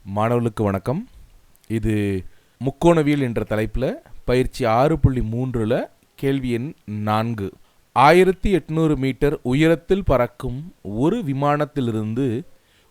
மாணவர்களுக்கு வணக்கம். இது முக்கோணவியல் என்ற தலைப்பில் பயிற்சி 6.3ல் கேள்வி எண் 4. 1800 மீட்டர் உயரத்தில் பறக்கும் ஒரு விமானத்திலிருந்து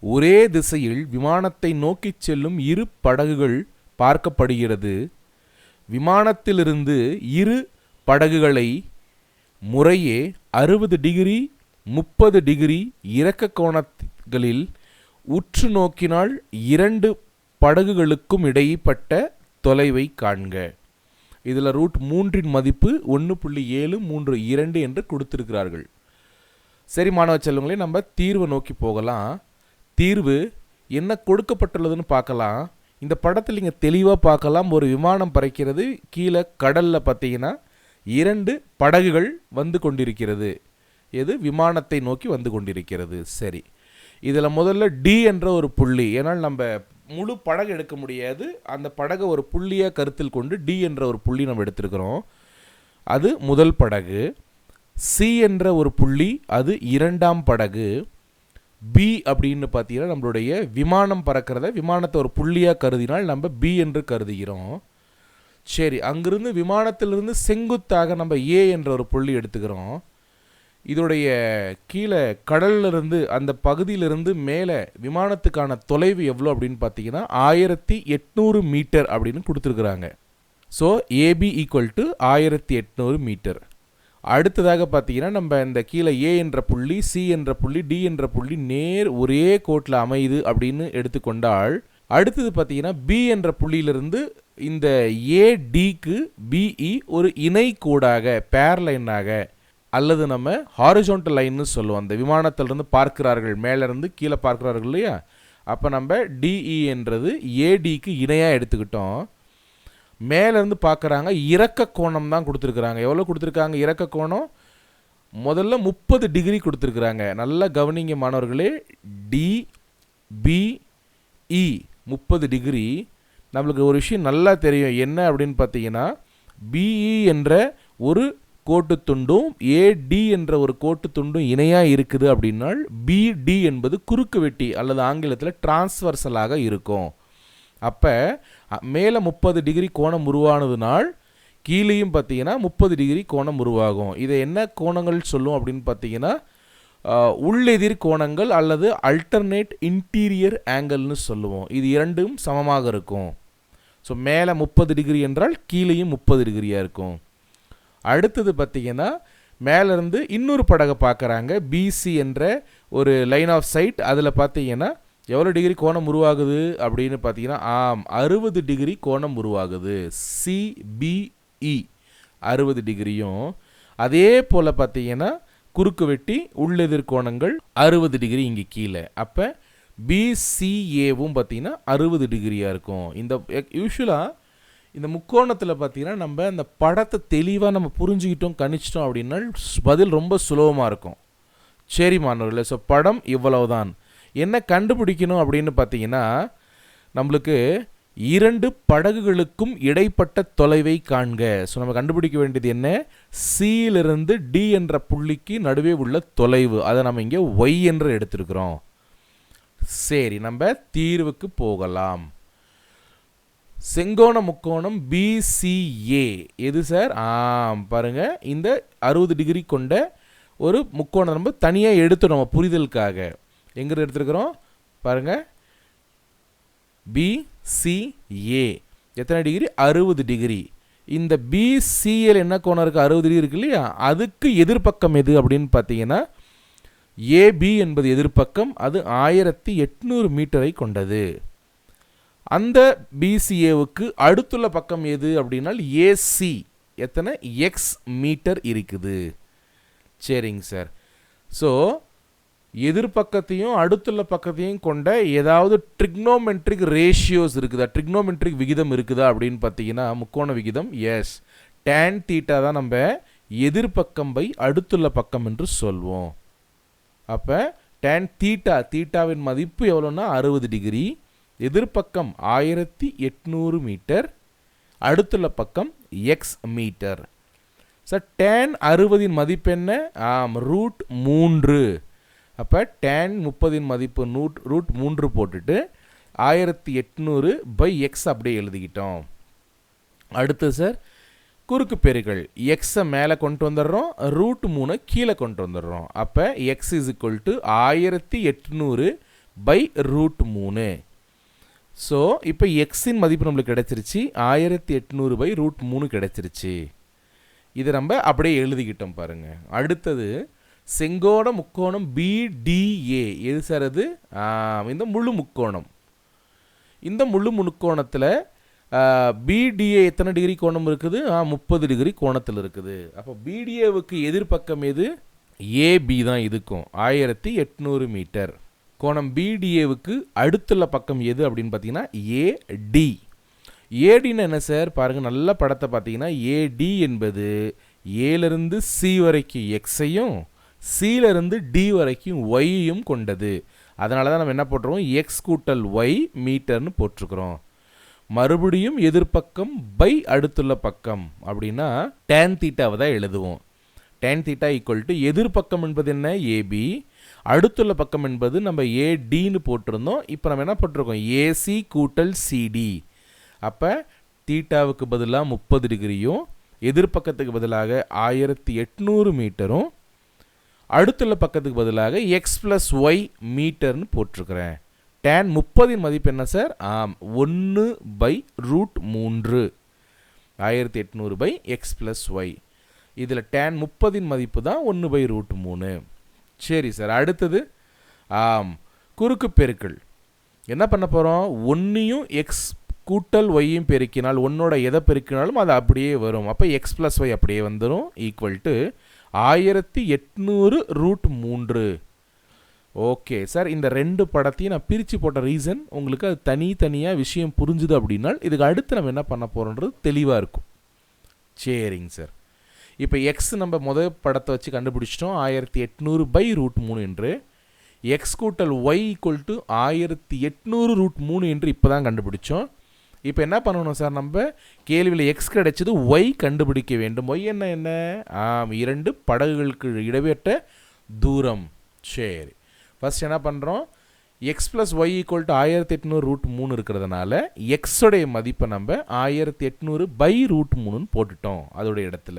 ஒரே திசையில் விமானத்தை நோக்கிச் செல்லும் இரு படகுகள் பார்க்கப்படுகிறது. விமானத்திலிருந்து இரு படகுகளை முறையே 60 டிகிரி 30 டிகிரி இறக்க கோணங்களில் உற்று நோக்கினால் இரண்டு படகுகளுக்கும் இடைப்பட்ட தொலைவை காண்க. இதில் √3 மதிப்பு 1.732 என்று கொடுத்திருக்கிறார்கள். சரி மாணவ செல்வங்களே, நம்ம தீர்வை நோக்கி போகலாம். தீர்வு என்ன கொடுக்கப்பட்டுள்ளதுன்னு பார்க்கலாம். இந்த படத்தில் இங்கே தெளிவாக பார்க்கலாம். ஒரு விமானம் பறக்கிறது. கீழே கடலில் பார்த்தீங்கன்னா இரண்டு படகுகள் வந்து கொண்டிருக்கிறது. எது விமானத்தை நோக்கி வந்து கொண்டிருக்கிறது. சரி, இதில் முதல்ல டி என்ற ஒரு புள்ளி, ஏன்னால் நம்ம முழு படகு எடுக்க முடியாது, அந்த படகை ஒரு புள்ளியாக கருத்தில் கொண்டு டி என்ற ஒரு புள்ளி நம்ம எடுத்திருக்கிறோம். அது முதல் படகு. சி என்ற ஒரு புள்ளி, அது இரண்டாம் படகு. பி அப்படின்னு பார்த்தீங்கன்னா நம்மளுடைய விமானம் பறக்கிறத விமானத்தை ஒரு புள்ளியாக கருதினால் நம்ம பி என்று கருதுகிறோம். சரி, அங்கிருந்து விமானத்திலிருந்து செங்குத்தாக நம்ம ஏ என்ற ஒரு புள்ளி எடுத்துக்கிறோம். இதோடைய கீழே கடலிலிருந்து அந்த பகுதியிலிருந்து மேலே விமானத்துக்கான தொலைவு எவ்வளோ அப்படின்னு பார்த்தீங்கன்னா 1800 மீட்டர் அப்படின்னு கொடுத்துருக்குறாங்க. So AB = 1800 metre. அடுத்ததாக பார்த்தீங்கன்னா நம்ம இந்த கீழே ஏ என்ற புள்ளி, சி என்ற புள்ளி, டி என்ற புள்ளி நேர் ஒரே கோட்டில் அமையுது அப்படின்னு எடுத்துக்கொண்டால், அடுத்தது பார்த்தீங்கன்னா பி என்ற புள்ளியிலிருந்து இந்த ஏடிக்கு பிஇ ஒரு இணை கோடாக பேரலைனாக அல்லது நம்ம ஹாரிஜான்டல் லைன்னு சொல்லுவோம். அந்த விமானத்திலிருந்து பார்க்கிறார்கள், மேலேருந்து கீழே பார்க்கிறார்கள் இல்லையா, அப்போ நம்ம டிஇ என்றது ஏடிக்கு இணையாக எடுத்துக்கிட்டோம். மேலேருந்து பார்க்குறாங்க, இறக்க கோணம் தான் கொடுத்துருக்குறாங்க. எவ்வளோ கொடுத்துருக்காங்க இறக்க கோணம்? முதல்ல 30 டிகிரி கொடுத்துருக்குறாங்க. நல்லா கவனிங்க மாணவர்களே. TPE 30 degree. நம்மளுக்கு ஒரு விஷயம் நல்லா தெரியும், என்ன அப்படின்னு பார்த்தீங்கன்னா பிஇ என்ற ஒரு கோட்டு துண்டும் ஏடி என்ற ஒரு கோட்டு துண்டும் இணையாக இருக்குது அப்படின்னால் பிடி என்பது குறுக்கு வெட்டி அல்லது ஆங்கிலத்தில் டிரான்ஸ்வர்சலாக இருக்கும். அப்போ மேலே 30 டிகிரி கோணம் உருவானதுனால் கீழேயும் பார்த்தீங்கன்னா 30 டிகிரி கோணம் உருவாகும். இதை என்ன கோணங்கள் சொல்லும் அப்படின்னு பார்த்தீங்கன்னா உள்ளெதிர் கோணங்கள் அல்லது அல்டர்னேட் இன்டீரியர் ஆங்கிள்னு சொல்லுவோம். இது இரண்டும் சமமாக இருக்கும். ஸோ மேலே 30 டிகிரி என்றால் கீழேயும் 30 டிகிரியாக இருக்கும். அடுத்தது பார்த்தீங்கன்னா மேலேருந்து இன்னொரு படகை பார்க்குறாங்க, பிசி என்ற ஒரு லைன் ஆஃப் சைட். அதில் பார்த்தீங்கன்னா எவ்வளோ டிகிரி கோணம் உருவாகுது அப்படின்னு பார்த்தீங்கன்னா 60 டிகிரி கோணம் உருவாகுது. சிபிஇ 60 டிகிரியும், அதே போல் பார்த்தீங்கன்னா குறுக்கு வெட்டி உள்ளெதிர் கோணங்கள் 60 டிகிரி இங்கே கீழே. அப்போ பிசிஏவும் பார்த்தீங்கன்னா 60 டிகிரியாக இருக்கும். இந்த யூஸ்வலாக இந்த முக்கோணத்தில் பார்த்தீங்கன்னா நம்ம அந்த படத்தை தெளிவாக நம்ம புரிஞ்சுக்கிட்டோம், கணிச்சிட்டோம் அப்படின்னா பதில் ரொம்ப சுலபமாக இருக்கும். சரி மாணவர்களே, ஸோ படம் இவ்வளவுதான். என்ன கண்டுபிடிக்கணும் அப்படின்னு பார்த்தீங்கன்னா நம்மளுக்கு இரண்டு படகுகளுக்கும் இடைப்பட்ட தொலைவை காண்க. ஸோ நம்ம கண்டுபிடிக்க வேண்டியது என்ன? சியிலிருந்து டி என்ற புள்ளிக்கு நடுவே உள்ள தொலைவு. அதை நம்ம இங்கே ஒய் என்று எடுத்திருக்கிறோம். சரி, நம்ம தீர்வுக்கு போகலாம். செங்கோண முக்கோணம் பிசிஏ எது சார்? பாருங்க, இந்த 60 டிகிரி கொண்ட ஒரு முக்கோணம் நம்ம தனியாக எடுத்துடும் நம்ம புரிதலுக்காக. எங்கே எடுத்துருக்கிறோம் பாருங்க, பிசிஏ எத்தனை டிகிரி? 60 டிகிரி. இந்த பிசிஏல என்ன கோணம் இருக்குது? 60 டிகிரி இருக்கு இல்லையா, அதுக்கு எதிர்பக்கம் எது அப்படின்னு பார்த்தீங்கன்னா ஏபி என்பது எதிர்பக்கம். அது 1800 மீட்டரை கொண்டது. அந்த பிசிஏவுக்கு அடுத்துள்ள பக்கம் எது அப்படின்னா ஏசி எத்தனை? எக்ஸ் மீட்டர் இருக்குது. சரிங்க சார். ஸோ எதிர்பக்கத்தையும் அடுத்துள்ள பக்கத்தையும் கொண்ட ஏதாவது ட்ரிக்னோமெட்ரிக் ரேஷியோஸ் இருக்குதா, ட்ரிக்னோமெட்ரிக் விகிதம் இருக்குதா அப்படின்னு பார்த்தீங்கன்னா முக்கோண விகிதம் எஸ், tan தீட்டா தான் நம்ம எதிர்பக்கம் பை அடுத்துள்ள பக்கம் என்று சொல்வோம். அப்போ tan தீட்டாவின் மதிப்பு எவ்வளோன்னா 60 டிகிரி. எதிர்பக்கம் 1800 மீட்டர், அடுத்துள்ள பக்கம் எக்ஸ் மீட்டர். சார் tan 60 மதிப்பு என்ன? √3. அப்போ tan 30 மதிப்பு √3 போட்டுட்டு 1800/x அப்படியே எழுதிக்கிட்டோம். அடுத்து சார் குறுக்கு பெருக்கல். எக்ஸை மேலே கொண்டு வந்துடுறோம், √3 கீழே கொண்டு வந்துடுறோம். அப்போ x = 1800/√3. ஸோ இப்போ எக்ஸின் மதிப்பு நம்மளுக்கு கிடைச்சிருச்சு, 1800/√3 கிடைச்சிருச்சு. இதை நம்ம அப்படியே எழுதிக்கிட்டோம் பாருங்க. அடுத்தது செங்கோண முக்கோணம் BDA. எது சார் அது? இந்த முழு முக்கோணம். இந்த முழு முக்கோணத்தில் BDA எத்தனை டிகிரி கோணம் இருக்குது? 30 டிகிரி கோணத்தில் இருக்குது. அப்போ BDAவுக்கு எதிர்பக்கம் எது? AB தான் இதுக்கும் 1800 மீட்டர். கோணம் BDAவுக்கு அடுத்துள்ள பக்கம் எது அப்படின்னு பார்த்தீங்கன்னா AD. ADன்னு என்ன சார்? பாருங்கள், நல்ல படத்தை பார்த்தீங்கன்னா AD என்பது ஏலேருந்து C வரைக்கும் எக்ஸையும் சியிலிருந்து D வரைக்கும் ஒய்யும் கொண்டது. அதனால தான் நம்ம என்ன போட்டுருவோம்? எக்ஸ் கூட்டல் ஒய் மீட்டர்னு போட்டிருக்கிறோம். மறுபடியும் எதிர்பக்கம் பை அடுத்துள்ள பக்கம் அப்படின்னா tan தீட்டாவை தான் எழுதுவோம். tan தீட்டா = எதிர்பக்கம் என்பது என்ன? AB. அடுத்துள்ள பக்கம் என்பது நம்ம ADன்னு போட்டிருந்தோம். இப்போ நம்ம என்ன போட்டிருக்கோம்? AC கூட்டல் CD. அப்போ தீட்டாவுக்கு பதிலாக 30 டிகிரியும் எதிர்பக்கத்துக்கு பதிலாக 1800 மீட்டரும் அடுத்துள்ள பக்கத்துக்கு பதிலாக x + y மீட்டர்னு போட்டிருக்கிறேன். tan 30 மதிப்பு என்ன சார்? 1/√3. 1800/x + y. இதில் tan 30 மதிப்பு தான் 1/√3. சரி சார். அடுத்தது குறுக்கு பெருக்கல். என்ன பண்ண போகிறோம்? 1ஐயும் எக்ஸ் கூட்டல் ஒய்யும் பெருக்கினால் 1ஓட எதை பெருக்கினாலும் அது அப்படியே வரும். அப்போ x + y அப்படியே வந்துடும். = 1800√3. Okay sir. இந்த ரெண்டு படத்தையும் நான் பிரித்து போட்ட ரீசன் உங்களுக்கு அது தனித்தனியாக விஷயம் புரிஞ்சுது அப்படின்னா இதுக்கு அடுத்து நம்ம என்ன பண்ண போகிறோன்றது தெளிவாக இருக்கும். சரிங்க சார். இப்போ எக்ஸ் நம்ம முதல் படத்தை வச்சு கண்டுபிடிச்சிட்டோம் 1800/√3 என்று. எக்ஸ் கூட்டல் ஒய் = 1800√3 என்று இப்போ தான் கண்டுபிடிச்சோம். இப்போ என்ன பண்ணணும் சார்? நம்ம கேள்வியில் எக்ஸ் கிடைச்சது, ஒய் கண்டுபிடிக்க வேண்டும். ஒய் என்ன? இரண்டு படகுகளுக்கு இடைப்பட்ட தூரம். சரி, ஃபர்ஸ்ட் என்ன பண்ணுறோம்? எக்ஸ் + ஒய் = 1800√3 இருக்கிறதுனால எக்ஸோடைய மதிப்பை நம்ம 1800/√3 போட்டுட்டோம் அதோடைய இடத்துல.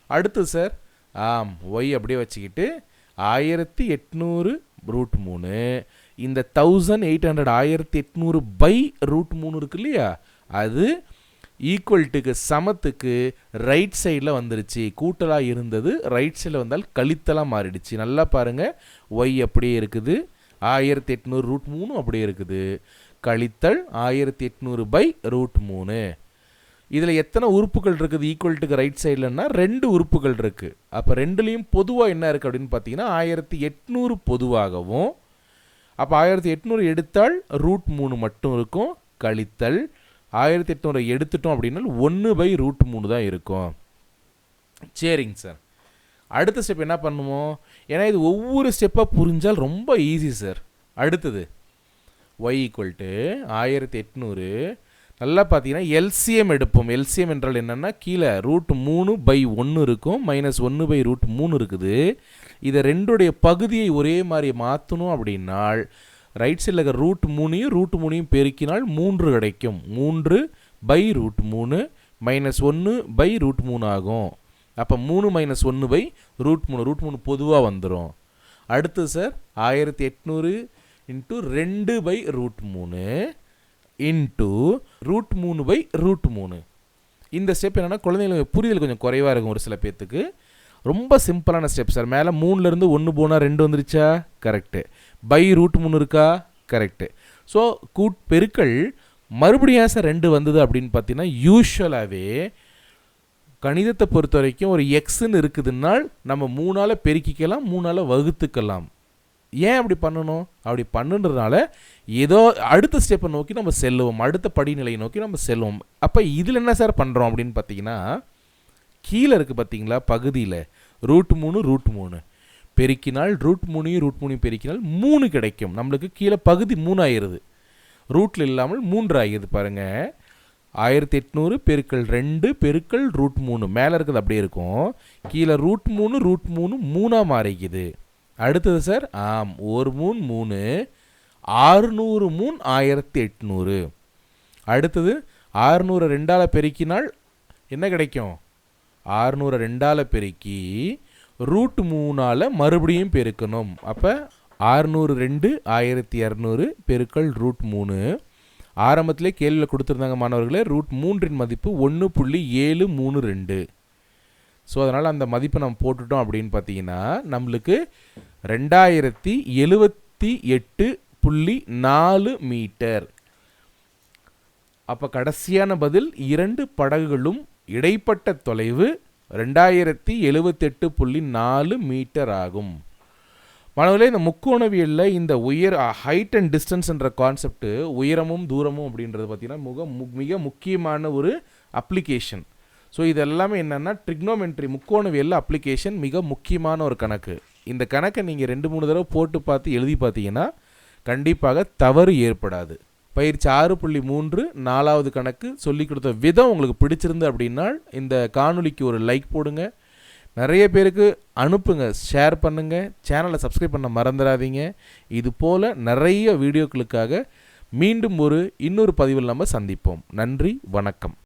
அடுத்து சார் ஒய் அப்படியே வச்சுக்கிட்டு 1800√3 இந்த 1800 1800/√3 இருக்கு இல்லையா, அது ஈக்குவல்ட்டுக்கு சமத்துக்கு ரைட் சைடில் வந்துருச்சு. கூட்டலாக இருந்தது ரைட் சைடில் வந்தால் கழித்தலாக மாறிடுச்சு. நல்லா பாருங்கள், ஒய் அப்படியே இருக்குது, 1800√3 அப்படியே இருக்குது, கழித்தல் 1800/√3. இதில் எத்தனை உறுப்புகள் இருக்குது ஈக்குவல்ட்டுக்கு ரைட் சைட்லன்னா? 2 உறுப்புகள் இருக்குது. அப்போ ரெண்டுலேயும் பொதுவாக என்ன இருக்குது அப்படின்னு பார்த்தீங்கன்னா 1800 பொதுவாகவும், அப்போ 1800 எடுத்தால் √3 மட்டும் இருக்கும், கழித்தல் 1800 எடுத்துட்டோம் அப்படின்னா 1/√3 தான் இருக்கும். சரிங்க சார். அடுத்த ஸ்டெப் என்ன பண்ணுவோம்? ஏன்னா இது ஒவ்வொரு ஸ்டெப்பாக புரிஞ்சால் ரொம்ப ஈஸி சார். அடுத்தது y = 1800. நல்லா பார்த்தீங்கன்னா எல்சிஎம் எடுப்போம். எல்சிஎம் என்றால் என்னென்னா கீழே √3/1 இருக்கும், -1/√3 இருக்குது. இதை ரெண்டுடைய பகுதியை ஒரே மாதிரி மாற்றணும் அப்படின்னால் ரைட் சைடில் இருக்க √3யும் பெருக்கினால் 3 கிடைக்கும். 3/√3 -1/√3 ஆகும். அப்போ 3 - 1/√3 பொதுவாக வந்துடும். அடுத்து சார் 1800 × 2/√3 √3/√3. இந்த ஸ்டெப் என்னென்னா குழந்தைங்களுக்கு புரிதல் கொஞ்சம் குறைவாக இருக்கும் ஒரு சில பேர்த்துக்கு. ரொம்ப சிம்பிளான ஸ்டெப் சார். மேலே 3லேருந்து 1 போனால் 2 வந்துருச்சா? கரெக்டு. /√3 இருக்கா? கரெக்டு. ஸோ பெருக்கல் மறுபடியும் சார் 2 வந்தது அப்படின்னு பார்த்தீங்கன்னா யூஸ்வலாகவே கணிதத்தை பொறுத்த வரைக்கும் ஒரு எக்ஸ்ன்னு இருக்குதுன்னால் நம்ம 3ஆல் பெருக்கிக்கலாம், 3ஆல் வகுத்துக்கலாம். ஏன் அப்படி பண்ணணும்? அப்படி பண்ணுன்றதுனால ஏதோ அடுத்த ஸ்டெப்பை நோக்கி நம்ம செல்லுவோம், அடுத்த படிநிலையை நோக்கி நம்ம செல்லுவோம். அப்போ இதில் என்ன சார் பண்ணுறோம் அப்படின்னு பார்த்தீங்கன்னா கீழே இருக்குது பார்த்தீங்களா பகுதியில் √3 பெருக்கினால் √3 பெருக்கினால் 3 கிடைக்கும். நம்மளுக்கு கீழே பகுதி 3 ஆயிடுது, ரூட்டில் இல்லாமல் 3 ஆகிடுது பாருங்கள். 1800 பெருக்கல் 2 பெருக்கல் √3 மேலே இருக்குது அப்படியே இருக்கும், கீழே √3 3ஆக மாறிக்குது. அடுத்தது சார் 1 3 3 600 மூணு 1800. அடுத்தது 600 2ஆல் பெருக்கினால் என்ன கிடைக்கும்? 600 2ஆல் பெருக்கி √3ஆல் மறுபடியும் பெருக்கணும். அப்போ 600 2 1200 பெருக்கல் √3. ஆரம்பத்திலே கேள்வியில் கொடுத்துருந்தாங்க மாணவர்களே, √3 மதிப்பு 1.732. ஸோ அதனால் அந்த மதிப்பை நம்ம போட்டுட்டோம் அப்படின்னு பார்த்தீங்கன்னா நம்மளுக்கு 2078.4 மீட்டர். அப்போ கடைசியான பதில் 2 படகுகளும் இடைப்பட்ட தொலைவு 2078.4 மீட்டர் ஆகும். மாணவர்களே, இந்த முக்கோணவியலில் இந்த ஹைட் அண்ட் டிஸ்டன்ஸ் என்ற கான்செப்ட், உயரமும் தூரமும் அப்படின்றது பார்த்தீங்கன்னா மிக முக்கியமான ஒரு அப்ளிகேஷன். ஸோ இதெல்லாமே என்னென்னா ட்ரிக்னோமெட்ரி முக்கோணவியலில் அப்ளிகேஷன் மிக முக்கியமான ஒரு கணக்கு. இந்த கணக்கை நீங்கள் 2-3 தடவை போட்டு பார்த்து எழுதி பார்த்தீங்கன்னா கண்டிப்பாக தவறு ஏற்படாது. பயிற்சி 6.3 4வது கணக்கு சொல்லிக் கொடுத்த விதம் உங்களுக்கு பிடிச்சிருந்து அப்படின்னா இந்த காணொலிக்கு ஒரு லைக் போடுங்க, நிறைய பேருக்கு அனுப்புங்க, ஷேர் பண்ணுங்கள், சேனலை சப்ஸ்கிரைப் பண்ண மறந்துடாதீங்க. இது போல் நிறைய வீடியோக்களுக்காக மீண்டும் இன்னொரு பதிவில் நம்ம சந்திப்போம். நன்றி, வணக்கம்.